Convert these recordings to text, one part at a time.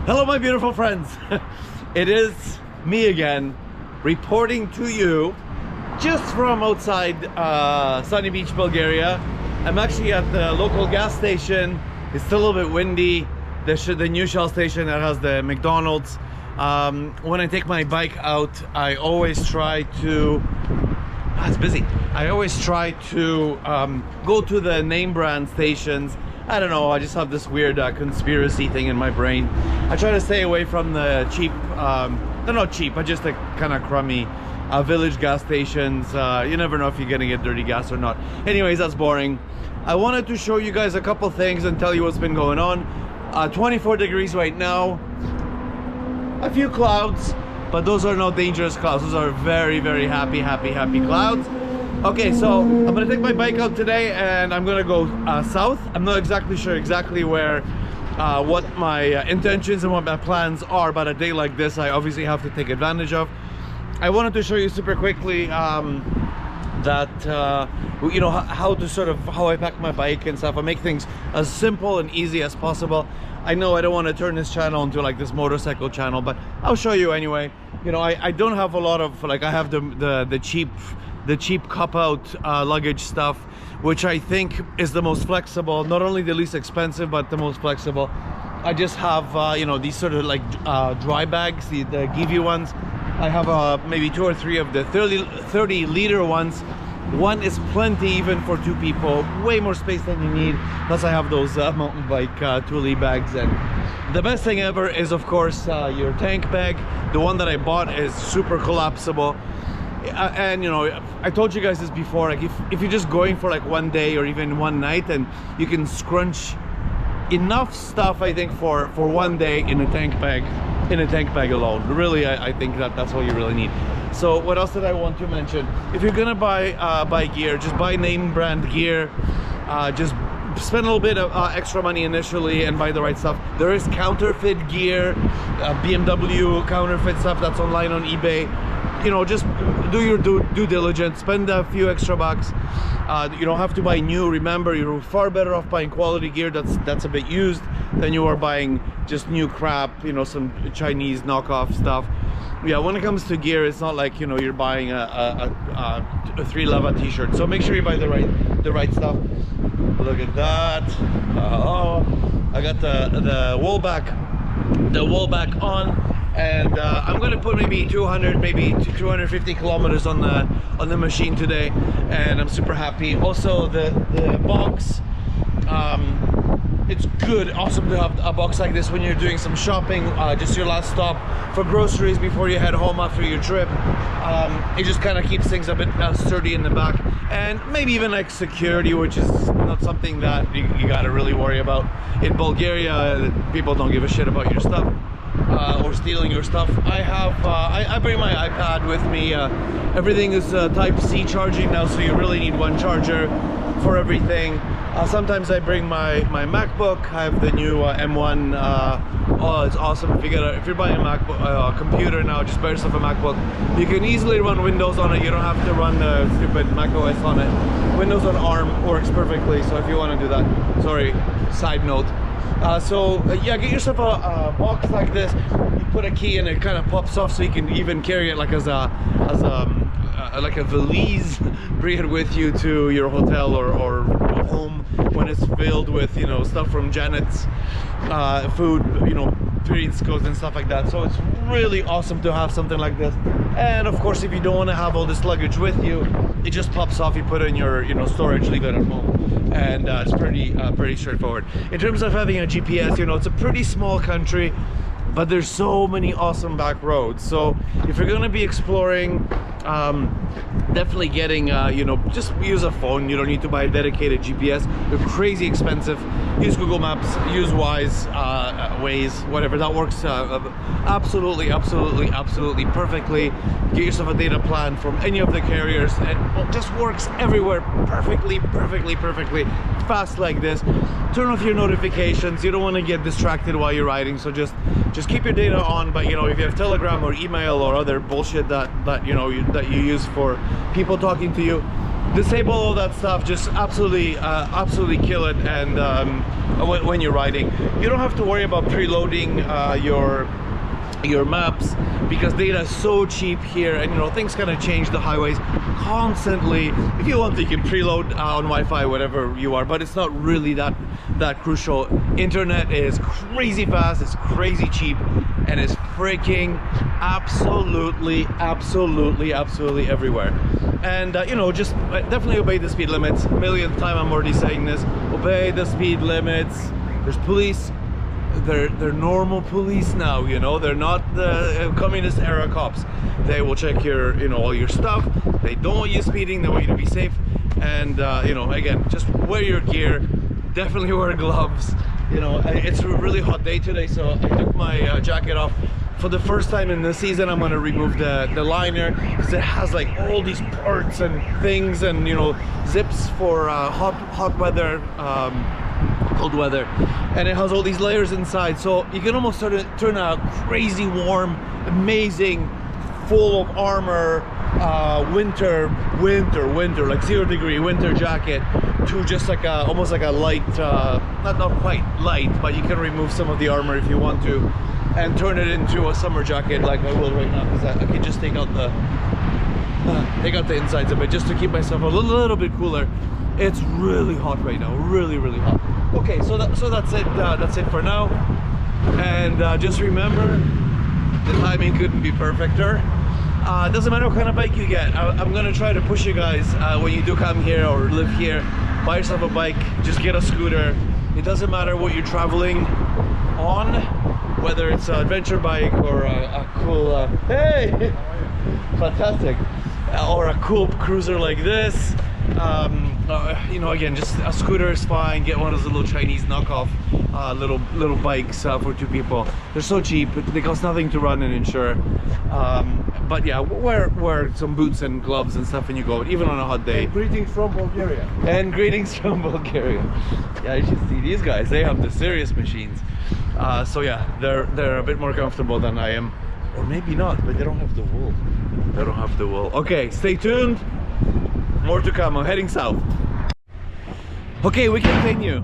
Hello my beautiful friends. It is me again, reporting to you just from outside sunny beach, Bulgaria. I'm actually at the local gas station. It's still a little bit windy. The new Shell station that has the McDonald's. When I take my bike out, I always try to it's busy. I always try to go to the name brand stations. I don't know, I just have this weird conspiracy thing in my brain. I try to stay away from the cheap, they're not cheap, but just the kind of crummy village gas stations. You never know if you're gonna get dirty gas or not. Anyways, that's boring. I wanted to show you guys a couple things and tell you what's been going on. 24 degrees right now. A few clouds, but those are not dangerous clouds. Those are very, very happy clouds. Okay, so I'm gonna take my bike out today and I'm gonna go south. I'm not exactly sure where, what my intentions and what my plans are, but a day like this I obviously have to take advantage of. I wanted to show you super quickly that you know, how I pack my bike and stuff. I make things as simple and easy as possible. I know I don't want to turn this channel into like this motorcycle channel, but I'll show you anyway. You know, I don't have a lot of, like, I have the cheap cop out luggage stuff, which I think is the most flexible, not only the least expensive but the most flexible. I just have you know, these sort of like dry bags, the give you ones. I have maybe 2 or 3 of the 30 liter ones. One is plenty even for 2 people, way more space than you need. Plus I have those mountain bike trolley bags. And the best thing ever is, of course, your tank bag. The one that I bought is super collapsible. And you know, I told you guys this before, like if you're just going for like one day or even one night, and you can scrunch enough stuff, I think, for one day in a tank bag alone. Really, I think that's all you really need. So what else did I want to mention? If you're gonna buy gear, just buy name brand gear. Just spend a little bit of extra money initially and buy the right stuff. There is counterfeit gear, BMW counterfeit stuff that's online on eBay. You know, just do your due diligence, spend a few extra bucks. You don't have to buy new. Remember, you're far better off buying quality gear that's a bit used than you are buying just new crap, you know, some Chinese knockoff stuff. Yeah, when it comes to gear, it's not like, you know, you're buying a 3 leva t-shirt. So make sure you buy the right stuff. Look at that. Oh, I got the wool back on. And I'm gonna put maybe 200, maybe 250 kilometers on the machine today, and I'm super happy. Also, the box, it's good, awesome to have a box like this when you're doing some shopping, just your last stop for groceries before you head home after your trip. It just kind of keeps things a bit sturdy in the back, and maybe even like security, which is not something that you gotta really worry about. In Bulgaria, people don't give a shit about your stuff. Or stealing your stuff. I bring my iPad with me. Everything is Type-C charging now, so you really need one charger for everything. Sometimes I bring my MacBook. I have the new M1. Oh, it's awesome. If you're buying a MacBook computer now, just buy yourself a MacBook. You can easily run Windows on it. You don't have to run the stupid Mac OS on it. Windows on ARM works perfectly, so if you want to do that. Sorry, side note. Yeah, get yourself a box like this. You put a key and it kind of pops off, so you can even carry it like as like a valise. Bring it with you to your hotel or home when it's filled with, you know, stuff from Janet's food, you know, treats, codes and stuff like that. So it's really awesome to have something like this. And of course, if you don't want to have all this luggage with you, it just pops off. You put it in your, you know, storage, leave it at home, and it's pretty straightforward. In terms of having a GPS, you know, it's a pretty small country, but there's so many awesome back roads. So if you're going to be exploring, definitely getting you know, just use a phone. You don't need to buy a dedicated GPS. They're crazy expensive. Use Google Maps, use Waze, whatever, that works absolutely perfectly. Get yourself a data plan from any of the carriers, and it just works everywhere perfectly fast like this. Turn off your notifications. You don't want to get distracted while you're riding, so just keep your data on. But you know, if you have Telegram or email or other bullshit that you know that you use for people talking to you, disable all that stuff, just absolutely kill it. And when you're riding, you don't have to worry about preloading your maps, because data is so cheap here, and you know, things kind of change the highways constantly. If you want, you can preload on Wi-Fi, whatever you are, but it's not really that crucial. Internet is crazy fast, it's crazy cheap, and it's freaking absolutely everywhere. And you know, just definitely obey the speed limits. Millionth time I'm already saying this. Obey the speed limits. There's police. They're normal police now, you know. They're not the communist era cops. They will check your, you know, all your stuff. They don't want you speeding. They want you to be safe. And you know, again, just wear your gear. Definitely wear gloves. You know, it's a really hot day today, so I took my jacket off. For the first time in the season, I'm going to remove the liner, because it has like all these parts and things, and you know, zips for hot weather, cold weather, and it has all these layers inside, so you can almost sort of turn a crazy warm, amazing, full of armor winter, like 0 degree winter jacket, to just like almost like a light, not quite light, but you can remove some of the armor if you want to, and turn it into a summer jacket like I will right now, because I can just take out the insides of it, just to keep myself a little bit cooler. It's really hot right now, really hot. Okay, so that's it for now. And just remember, the timing couldn't be perfecter. It doesn't matter what kind of bike you get. I'm gonna try to push you guys when you do come here or live here. Buy yourself a bike, just get a scooter. It doesn't matter what you're traveling on, whether it's an adventure bike or a cool hey, fantastic, or a cool cruiser like this. You know, again, just a scooter is fine. Get one of those little Chinese knockoff little bikes for 2 people. They're so cheap, they cost nothing to run and insure. But yeah, wear some boots and gloves and stuff when you go, even on a hot day. And greetings from Bulgaria. And greetings from Bulgaria. Yeah, you should see these guys. They have the serious machines. So yeah, they're a bit more comfortable than I am, or maybe not, but they don't have the wool. They don't have the wool. Okay, stay tuned. More to come. I'm heading south. Okay, we continue.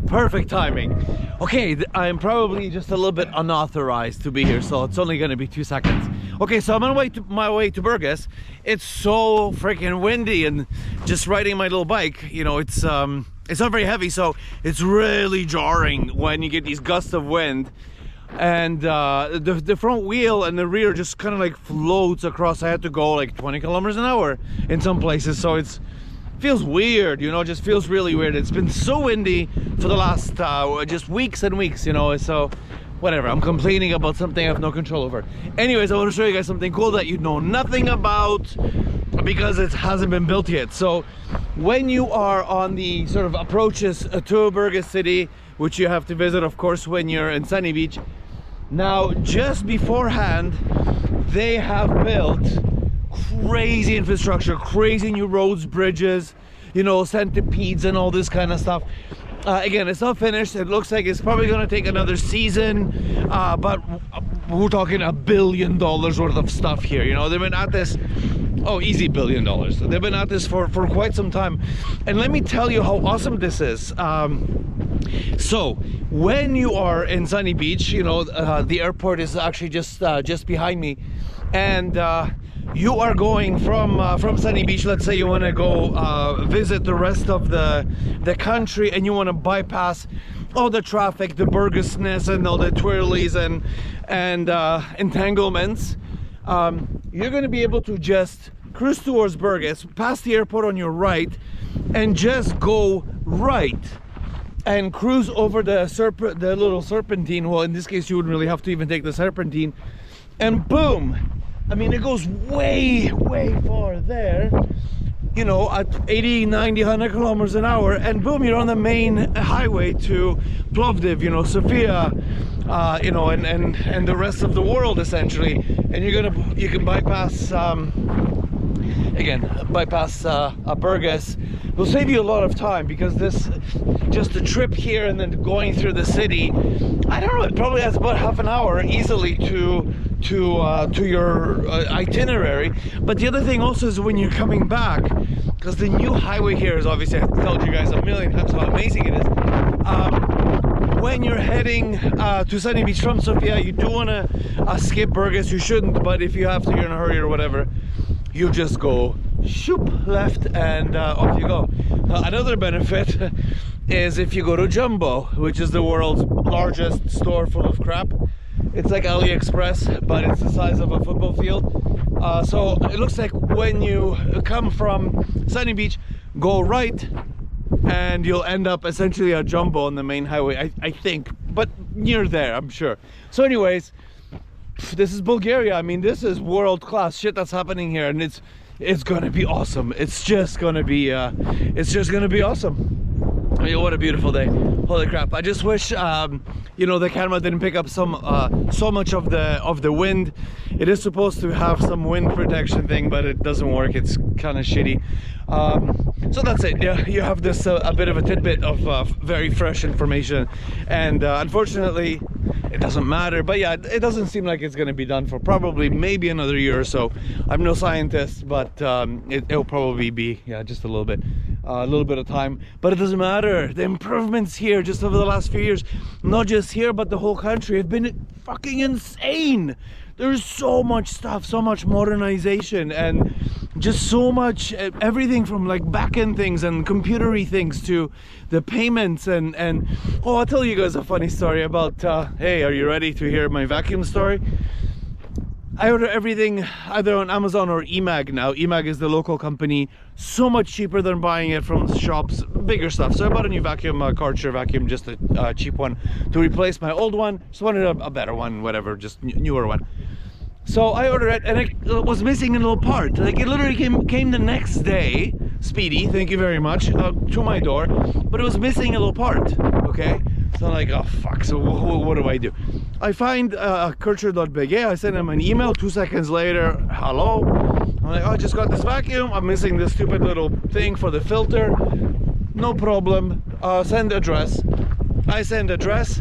Perfect timing. Okay, I'm probably just a little bit unauthorized to be here, so it's only going to be 2 seconds. Okay, so I'm on my way to Burgas. It's so freaking windy, and just riding my little bike, you know, it's not very heavy, so it's really jarring when you get these gusts of wind. And the front wheel and the rear just kind of like floats across. I had to go like 20 kilometers an hour in some places, so it's feels weird, you know, just feels really weird. It's been so windy for the last just weeks and weeks, you know, so whatever. I'm complaining about something I have no control over. Anyways, I want to show you guys something cool that you know nothing about, because it hasn't been built yet. So when you are on the sort of approaches to Burgas city, which you have to visit of course when you're in Sunny Beach, now just beforehand they have built crazy infrastructure, crazy new roads, bridges, you know, centipedes and all this kind of stuff. Again, it's not finished. It looks like it's probably going to take another season, but we're talking $1 billion worth of stuff here. You know, they've been at this, oh, easy $1 billion. They've been at this for quite some time, and let me tell you how awesome this is. So when you are in Sunny Beach, you know, the airport is actually just behind me, and you are going from Sunny Beach. Let's say you want to go visit the rest of the country, and you want to bypass all the traffic, the Burgasness and all the twirlies and entanglements. You're going to be able to just cruise towards Burgas, pass the airport on your right, and just go right and cruise over the little serpentine. Well, in this case you wouldn't really have to even take the serpentine, and boom, I mean, it goes way far there, you know, at 80, 90, 100 kilometers an hour, and boom, you're on the main highway to Plovdiv, you know, Sofia, you know, and the rest of the world essentially. And you can bypass again, bypass Burgas. Will save you a lot of time, because just the trip here and then going through the city, I don't know, it probably has about half an hour easily to to your itinerary. But the other thing also is when you're coming back, because the new highway here is, obviously, I've told you guys a million times how amazing it is. When you're heading to Sunny Beach from Sofia, you do want to skip Burgas. You shouldn't, but if you have to, you're in a hurry or whatever, you just go shoop left and off you go. Another benefit is if you go to Jumbo, which is the world's largest store full of crap. It's like AliExpress, but it's the size of a football field. So it looks like when you come from Sunny Beach, go right, and you'll end up essentially at Jumbo on the main highway, I think, but near there, I'm sure. So anyways, this is Bulgaria. I mean, this is world-class shit that's happening here, and it's gonna be awesome. It's just gonna be awesome. I mean, what a beautiful day. Holy crap. I just wish you know, the camera didn't pick up so much of the wind. It is supposed to have some wind protection thing, but it doesn't work. It's kind of shitty. So that's it. Yeah, you have this a bit of a tidbit of very fresh information, and unfortunately it doesn't matter. But yeah, it doesn't seem like it's going to be done for probably maybe another year or so. I'm no scientist, but it'll probably be, yeah, just a little bit of time. But it doesn't matter. The improvements here just over the last few years, not just here but the whole country, have been fucking insane. There's so much stuff, so much modernization, and just so much everything from like back-end things and computery things to the payments and oh, I'll tell you guys a funny story about hey, are you ready to hear my vacuum story? I order everything either on Amazon or eMag now. eMag is the local company, so much cheaper than buying it from shops, bigger stuff. So I bought a new vacuum, Karcher vacuum, just a cheap one to replace my old one. Just wanted a better one, whatever, just newer one. So I ordered it, and it was missing a little part. Like, it literally came the next day, speedy, thank you very much, to my door, but it was missing a little part, okay? So I'm like, oh fuck, so what do I do? I find Karcher.bg, I send him an email, 2 seconds later, hello? I'm like, oh, I just got this vacuum, I'm missing this stupid little thing for the filter. No problem, send address. I send address.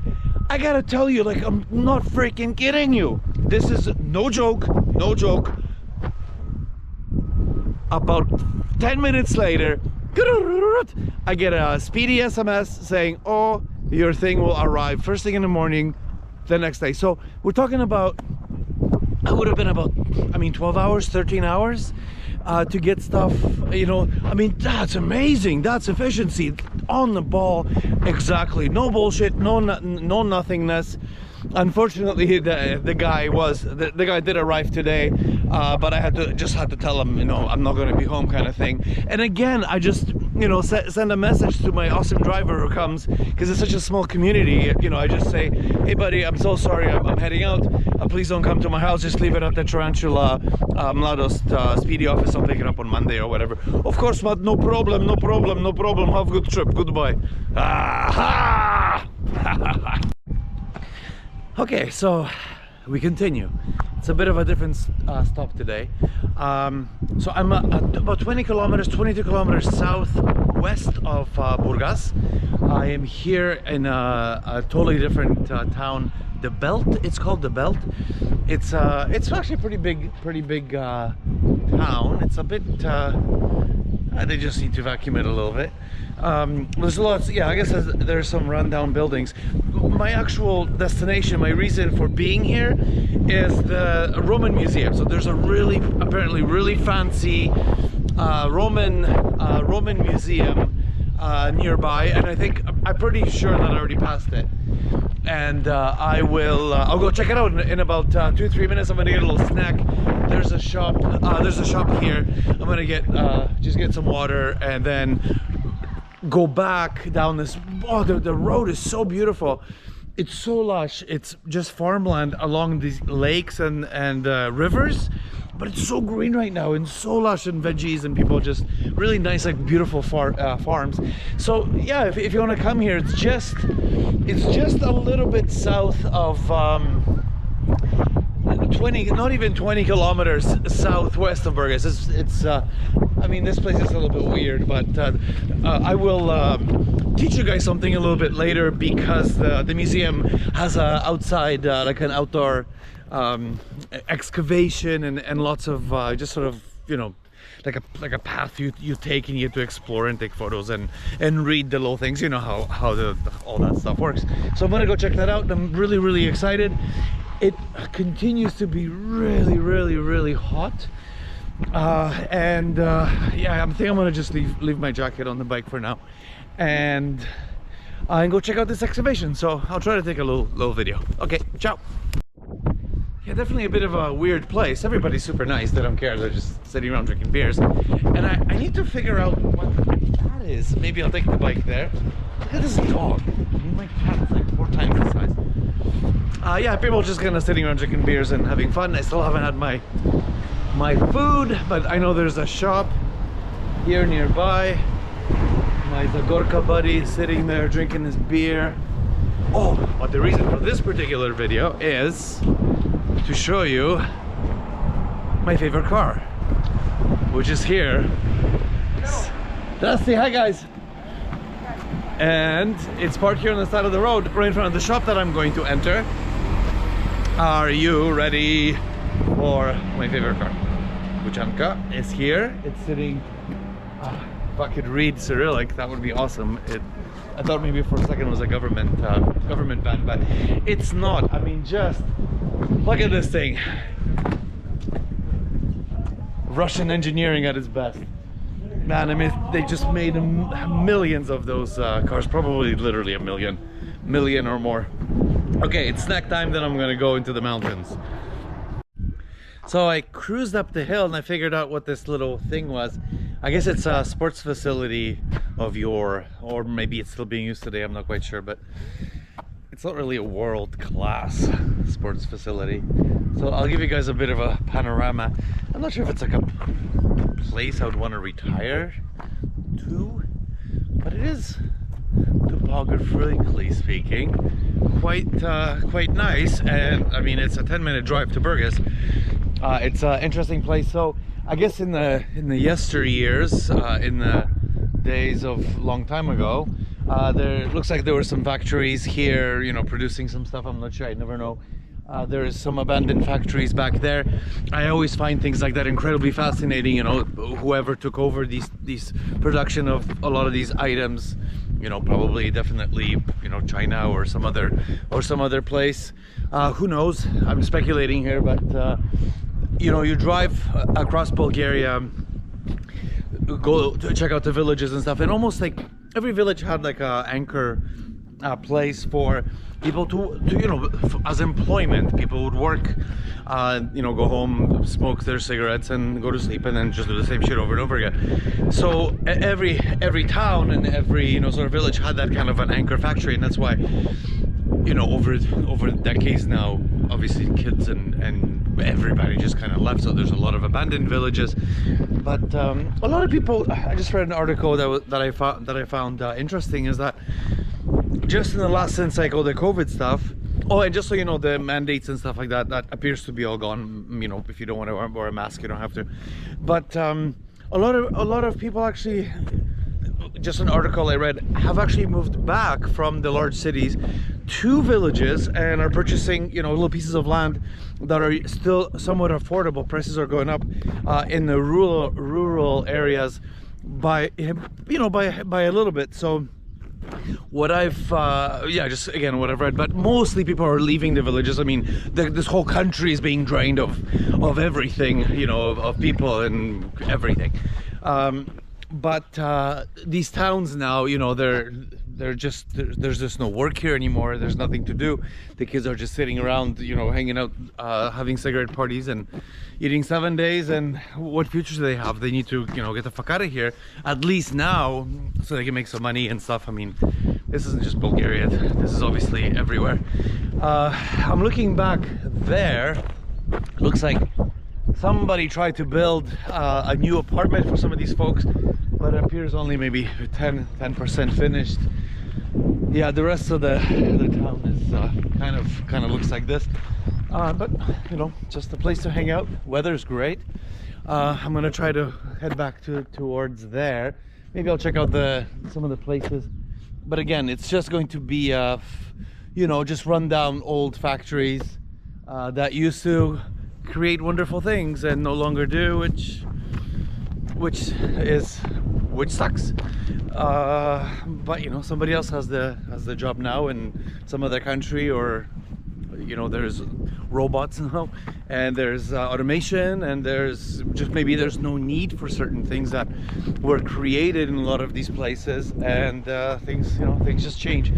I gotta tell you, like, I'm not freaking kidding you. This is no joke, no joke. About 10 minutes later, I get a speedy SMS saying, oh, your thing will arrive first thing in the morning the next day. So we're talking about, it would have been about, I mean, 12 hours, 13 hours to get stuff, you know. I mean, that's amazing. That's efficiency, on the ball, exactly. No bullshit, no nothingness. Unfortunately, the guy did arrive today, but I just had to tell him, you know, I'm not going to be home, kind of thing. And again, I just, you know, send a message to my awesome driver who comes, because it's such a small community. You know, I just say, hey buddy, I'm so sorry, I'm heading out, please don't come to my house, just leave it at the Tarantula Mladost speedy office, I'll pick it up on Monday or whatever. Of course, Matt, no problem, no problem, no problem, have a good trip, goodbye. Okay, so we continue. It's a bit of a different stop today. So I'm about 22 kilometers southwest of Burgas. I am here in a totally different town, the Belt. It's called the Belt. It's actually a pretty big town. It's a bit they just need to vacuum it a little bit. There's lots, yeah, I guess there's some rundown buildings. My actual destination, my reason for being here, is the Roman Museum. So there's a apparently really fancy Roman museum nearby, and I'm pretty sure that I already passed it. And I'll go check it out in about 2-3 minutes. I'm gonna get a little snack. There's a shop here. I'm gonna just get some water and then go back down this. Oh, the road is so beautiful. It's so lush. It's just farmland along these lakes and rivers, but it's so green right now and so lush, and veggies and people, just really nice, like beautiful farms. So yeah, if you want to come here, it's just a little bit south of 20, not even 20 kilometers southwest of Burgas. It's I mean, this place is a little bit weird, but I will teach you guys something a little bit later, because the museum has a outside, like an outdoor excavation and lots of just sort of, you know, like a path you take, and you get to explore and take photos and read the little things, you know, how all that stuff works. So I'm gonna go check that out, and I'm really excited. It continues to be really hot, and yeah, I think I'm gonna just leave my jacket on the bike for now and go check out this excavation. So I'll try to take a little video. Okay, ciao. Yeah, definitely a bit of a weird place. Everybody's super nice, they don't care, they're just sitting around drinking beers. And I need to figure out what that is. Maybe I'll take the bike there. Look at this dog. I mean, my cat's like 4 times the size. Yeah, people just kind of sitting around drinking beers and having fun. I still haven't had my food, but I know there's a shop here nearby. My Zagorka buddy sitting there drinking his beer. Oh, but the reason for this particular video is to show you my favorite car, which is here. Dusty, hi guys. And it's parked here on the side of the road, right in front of the shop that I'm going to enter. Are you ready for my favorite car? Buchanka is here. It's sitting, if I could read Cyrillic, that would be awesome. I thought maybe for a second it was a government van, but it's not. I mean, just look at this thing. Russian engineering at its best. Man, I mean, they just made millions of those cars, probably literally a million or more. Okay, it's snack time, then I'm gonna go into the mountains. So I cruised up the hill and I figured out what this little thing was. I guess it's a sports facility of yore, or maybe it's still being used today, I'm not quite sure, but it's not really a world-class sports facility. So I'll give you guys a bit of a panorama. I'm not sure if it's like a place I would want to retire to, but it is, topographically speaking, quite nice. And I mean, it's a 10-minute drive to Burgas. It's an interesting place. So I guess in the yesteryears, in the days of long time ago, there looks like there were some factories here, you know, producing some stuff. I'm not sure, I never know. There's some abandoned factories back there. I always find things like that incredibly fascinating, you know, whoever took over these production of a lot of these items, you know, probably definitely, you know, China or some other place. Who knows? I'm speculating here, but you know, you drive across Bulgaria, go to check out the villages and stuff, and almost like every village had like a anchor place for people to you know, as employment. People would work, you know, go home, smoke their cigarettes and go to sleep, and then just do the same shit over and over again. So every town and every, you know, sort of village had that kind of an anchor factory, and that's why, you know, over decades now, obviously kids and everybody just kind of left, so there's a lot of abandoned villages. But a lot of people, I just read an article that I found interesting, is that just in the last, since like all the COVID stuff, oh, and just so you know, the mandates and stuff like that appears to be all gone. You know, if you don't want to wear a mask, you don't have to. But a lot of people actually, just an article I read, have actually moved back from the large cities to villages and are purchasing, you know, little pieces of land that are still somewhat affordable. Prices are going up in the rural areas by, you know, by a little bit. So what I've yeah, just again what I've read, but mostly people are leaving the villages. I mean, this whole country is being drained of everything, you know, of people and everything. But these towns now, you know, there's just no work here anymore. There's nothing to do. The kids are just sitting around, you know, hanging out, having cigarette parties and eating 7 days. And what future do they have? They need to, you know, get the fuck out of here, at least now, so they can make some money and stuff. I mean, this isn't just Bulgaria. This is obviously everywhere. I'm looking back there. Looks like somebody tried to build a new apartment for some of these folks, but it appears only maybe 10% finished. Yeah, the rest of the town is kind of looks like this. But you know, just a place to hang out. Weather's great. I'm gonna try to head back towards there. Maybe I'll check out some of the places. But again, it's just going to be you know, just rundown old factories that used to create wonderful things and no longer do, which sucks. But you know, somebody else has the job now in some other country, or you know, there's robots now, and there's automation, and there's no need for certain things that were created in a lot of these places, and things just change.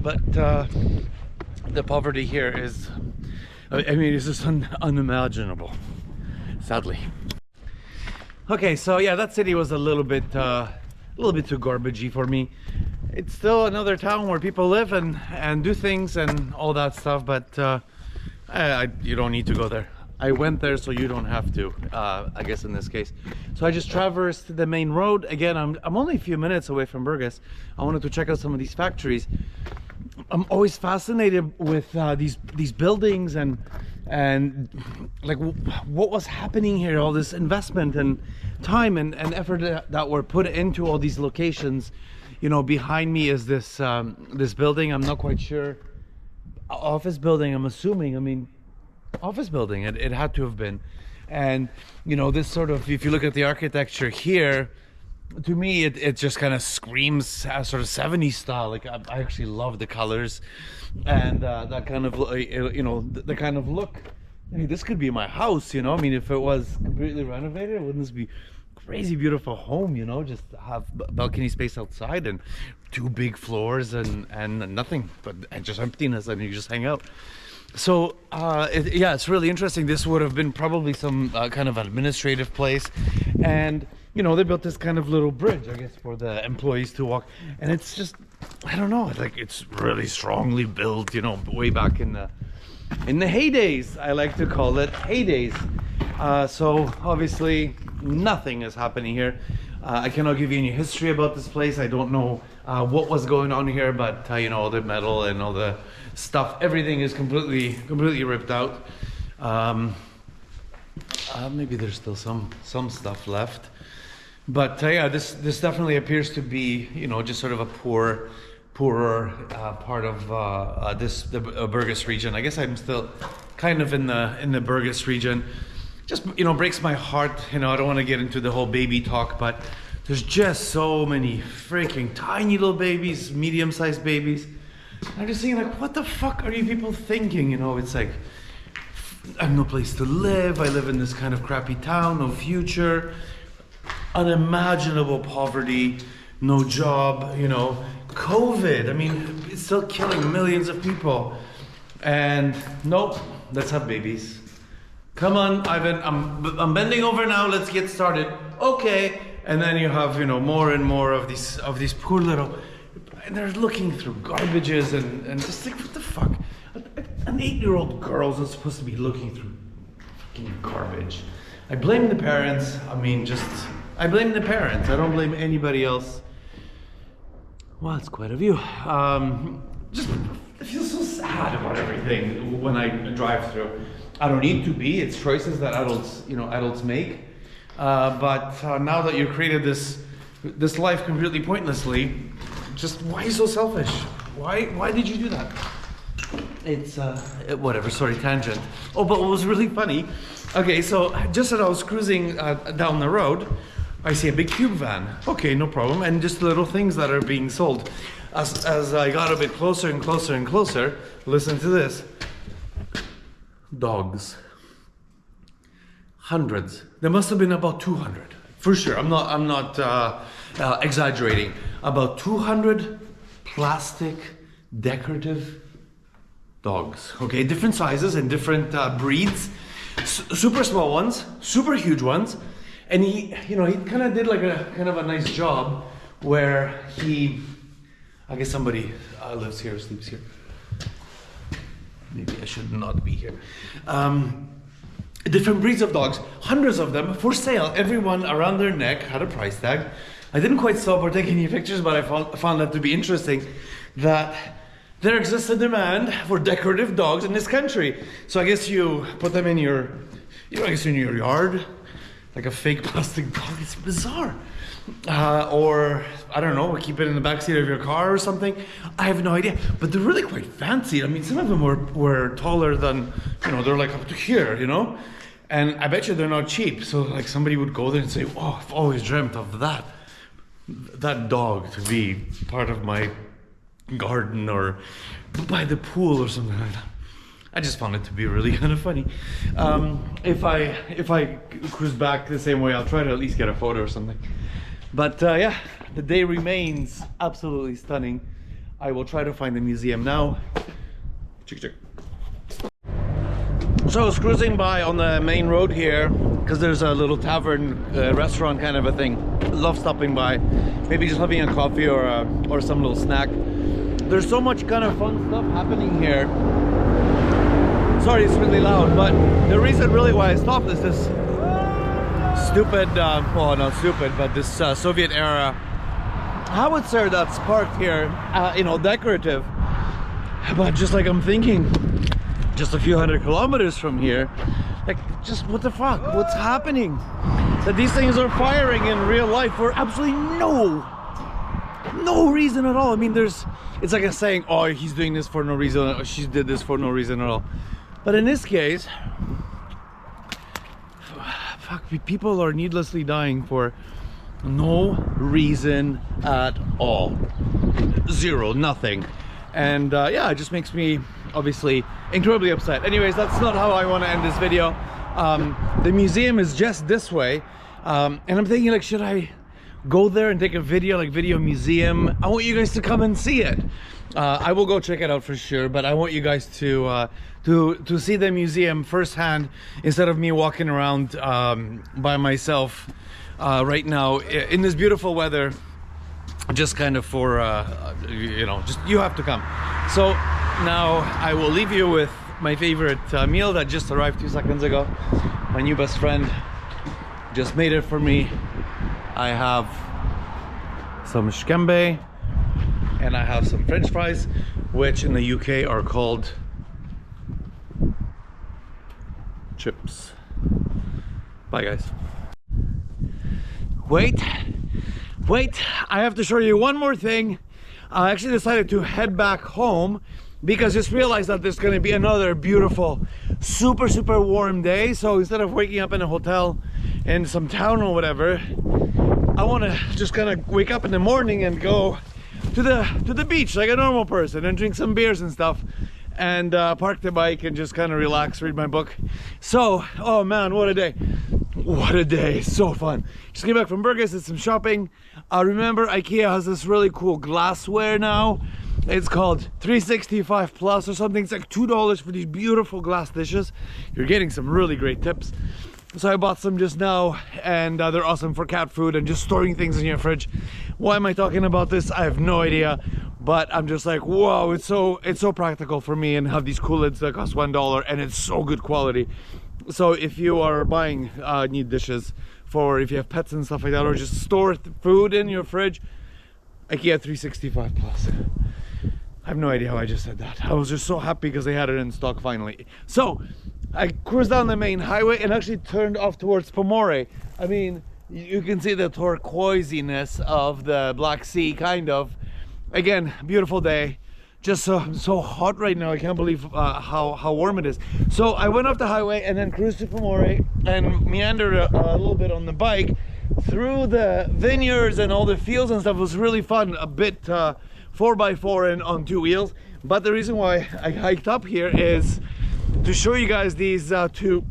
But the poverty here is, I mean, it's just unimaginable, sadly. Okay, so yeah, that city was a little bit too garbagey for me. It's still another town where people live and do things and all that stuff, but you don't need to go there. I went there, so you don't have to, I guess in this case. So I just traversed the main road. Again, I'm only a few minutes away from Burgas. I wanted to check out some of these factories. I'm always fascinated with these buildings and like what was happening here, all this investment and time and effort that were put into all these locations. You know, behind me is this this building. I'm not quite sure. Office building, I'm assuming. I mean, office building. It had to have been. And you know, this sort of, if you look at the architecture here, to me it just kind of screams sort of 70s style. Like I actually love the colors and that kind of you know, the kind of look. I mean, this could be my house, you know. I mean, if it was completely renovated, wouldn't this be crazy beautiful home, you know? Just have balcony space outside and 2 big floors and nothing but just emptiness, and you just hang out. So yeah, it's really interesting. This would have been probably some kind of administrative place, and you know, they built this kind of little bridge, I guess, for the employees to walk. And it's just, I don't know, like it's really strongly built, you know, way back in the heydays. I like to call it heydays. So obviously nothing is happening here. I cannot give you any history about this place. I don't know what was going on here, but you know, all the metal and all the stuff, everything is completely ripped out. Maybe there's still some stuff left. But yeah, this definitely appears to be, you know, just sort of a poorer part of the Burgas region. I guess I'm still kind of in the Burgas region. Just, you know, breaks my heart. You know, I don't want to get into the whole baby talk, but there's just so many freaking tiny little babies, medium-sized babies. I'm just thinking, like, what the fuck are you people thinking? You know, it's like, I have no place to live. I live in this kind of crappy town, no future. Unimaginable poverty, no job, you know, COVID. I mean, it's still killing millions of people. And nope, let's have babies. Come on, Ivan, I'm bending over now, let's get started. Okay. And then you have, you know, more and more of these poor little, and they're looking through garbages and just like, what the fuck? An 8-year-old girl isn't supposed to be looking through fucking garbage. I blame the parents. I mean, I blame the parents. I don't blame anybody else. Well, it's quite a view. Just, I feel so sad about everything when I drive through. I don't need to be. It's choices that adults make. But now that you created this life completely pointlessly, just why are you so selfish? Why did you do that? It's whatever. Sorry, tangent. Oh, but what was really funny? Okay, so just as I was cruising down the road, I see a big cube van. Okay, no problem. And just little things that are being sold. As I got a bit closer and closer and closer, listen to this. Dogs. Hundreds. There must have been about 200. For sure. I'm not exaggerating. About 200 plastic decorative dogs. Okay, different sizes and different breeds. Super small ones, super huge ones. And he kind of did like a kind of a nice job where I guess somebody lives here, sleeps here. Maybe I should not be here. Different breeds of dogs, hundreds of them for sale. Everyone around their neck had a price tag. I didn't quite stop or take any pictures, but I found that to be interesting. That there exists a demand for decorative dogs in this country. So I guess you put them in your, I guess in your yard, like a fake plastic dog. It's bizarre. Or I don't know, keep it in the backseat of your car or something. I have no idea, but they're really quite fancy. I mean, some of them were taller than, they're like up to here, and I bet you they're not cheap. So like somebody would go there and say, oh, I've always dreamt of that dog to be part of my garden or by the pool or something like that. I just found it to be really kind of funny. If I cruise back the same way, I'll try to at least get a photo or something. But yeah, the day remains absolutely stunning. I will try to find the museum now. Check. So I was cruising by on the main road here because there's a little tavern, restaurant kind of a thing. Love stopping by, maybe just having a coffee or some little snack. There's so much kind of fun stuff happening here. Sorry, it's really loud, but the reason really why I stopped is this stupid, well, not stupid, but this Soviet era howitzer that's parked here, decorative. But just like I'm thinking, just a few hundred kilometers from here, like, just what the fuck? What's happening? That these things are firing in real life for absolutely no reason at all. I mean, it's like a saying, oh, he's doing this for no reason, or she did this for no reason at all. But in this case, fuck, people are needlessly dying for no reason at all. Zero, nothing. And yeah, it just makes me obviously incredibly upset. Anyways, that's not how I want to end this video. The museum is just this way. And I'm thinking, like, should I go there and take a video, like video museum? I want you guys to come and see it. I will go check it out for sure, but I want you guys to see the museum firsthand instead of me walking around by myself right now in this beautiful weather, just kind of for just you have to come. So now I will leave you with my favorite meal that just arrived 2 seconds ago. My new best friend just made it for me. I have some shkembe and I have some French fries, which in the UK are called chips. Bye guys. Wait, I have to show you one more thing. I actually decided to head back home because just realized that there's going to be another beautiful, super warm day. So instead of waking up in a hotel in some town or whatever, I want to just kind of wake up in the morning and go to the beach like a normal person and drink some beers and stuff, and park the bike and just kind of relax, read my book. So, oh man, what a day. What a day, so fun. Just came back from Burgas, did some shopping. Remember, IKEA has this really cool glassware now. It's called 365 plus or something. It's like $2 for these beautiful glass dishes. You're getting some really great tips. So I bought some just now, and they're awesome for cat food and just storing things in your fridge. Why am I talking about this? I have no idea, but I'm just like, whoa, it's so practical for me, and have these cool lids that cost $1 and it's so good quality. So if you are buying need dishes for if you have pets and stuff like that, or just store food in your fridge, IKEA 365 plus. I have no idea how I just said that. I was just so happy because they had it in stock finally. So I cruised down the main highway and actually turned off towards Pomorye. I mean, you can see the turquoisiness of the Black Sea, kind of. Again, beautiful day. Just so hot right now. I can't believe how warm it is. So I went off the highway and then cruised to Pomorye and meandered a little bit on the bike through the vineyards and all the fields and stuff. It was really fun. A bit 4x4 and on 2 wheels. But the reason why I hiked up here is to show you guys these two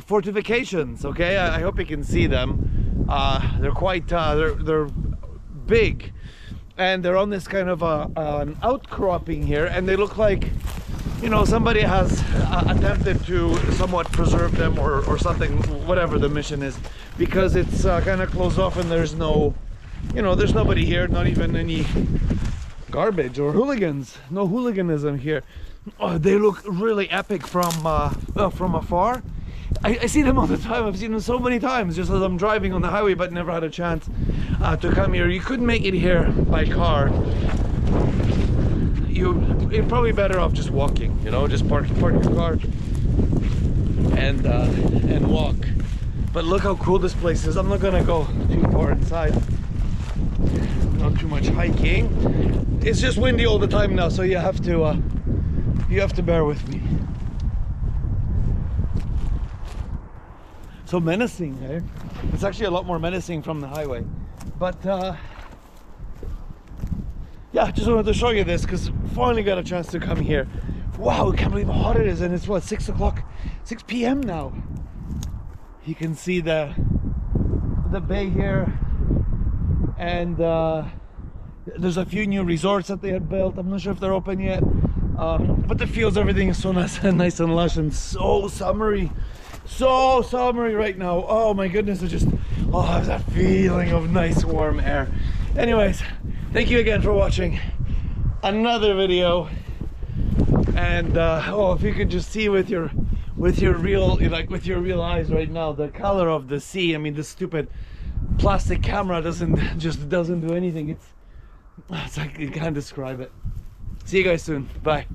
fortifications. Okay, I hope you can see them. They're quite they're big, and they're on this kind of an outcropping here, and they look like, you know, somebody has attempted to somewhat preserve them or something, whatever the mission is, because it's kind of closed off and there's no, you know, there's nobody here, not even any garbage or hooligans. No hooliganism here. Oh, they look really epic from afar. I see them all the time. I've seen them so many times just as I'm driving on the highway, but never had a chance to come here. You couldn't make it here by car. you're probably better off just walking, you know, just park your car and walk. But look how cool this place is. I'm not gonna go too far inside, not too much hiking. It's just windy all the time now, so you have to bear with me. So menacing, eh? It's actually a lot more menacing from the highway. But yeah, just wanted to show you this because finally got a chance to come here. Wow, I can't believe how hot it is, and it's what, 6 p.m. now. You can see the bay here, and there's a few new resorts that they had built. I'm not sure if they're open yet, but the fields, everything is so nice and lush and so summery. So summery right now. Oh my goodness, I have that feeling of nice warm air. Anyways, thank you again for watching another video. And oh, if you could just see with your real eyes right now the color of the sea. I mean, this stupid plastic camera doesn't do anything. It's like, you can't describe it. See you guys soon. Bye.